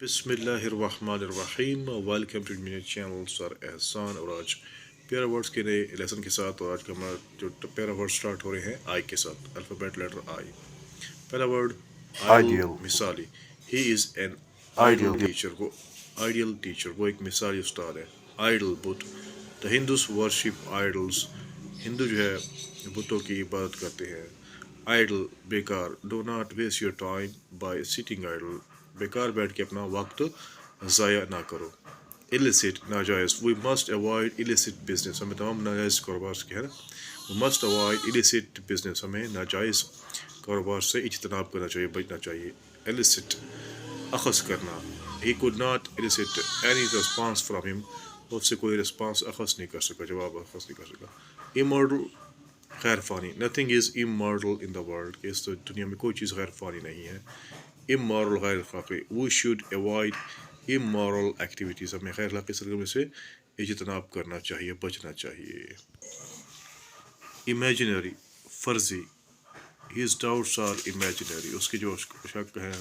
बिस्मिल्लाहिर्रहमानिर्रहीम। Welcome to मेरे channel sir एहसान। और आज प्यारा वर्ड्स के नए लेसन के साथ, और आज का हमारा जो प्यारा वर्ड स्टार्ट हो रहे हैं आई के साथ, अल्फ़ाबेट लेटर आई। पहला वर्ड आइडल, Ideal, मिसाली। He is an ideal ideal, teacher. वो आइडियल टीचर, वो एक मिसाली उस्ताद है। आइडल बुत। The Hindus worship idols. Hindu जो है बुतों की इबादत करते हैं। आइडल, बेकार। Do not waste your time by sitting idle. बेकार बैठ के अपना वक्त ज़ाया ना करो। इलिसिट, नाजायज़। We must avoid illicit business. हमें तमाम नाजायज़ कारोबार से है ना, we must avoid illicit business. हमें नाजायज़ कारोबार से इज्तनाब करना चाहिए, बचना चाहिए। इलिसिट, अखज़ करना। He could not illicit any response from him. उससे कोई रिस्पॉन्स अखज़ नहीं कर सका, जवाब अखज़ नहीं कर सका। इमॉर्टल, गैर फ़ानी। Nothing is immortal in the world. कि इस दुनिया में कोई चीज़ गैर फ़ानी नहीं है। इमॉरल, गैर अखलाक़ी। We should avoid immoral activities. हमें गैर अखलाक़ी सरगर्मी से इज्तनाब करना चाहिए, बचना चाहिए। इमेजिनरी, फ़र्ज़ी। His doubts are imaginary. उसकी जो शक है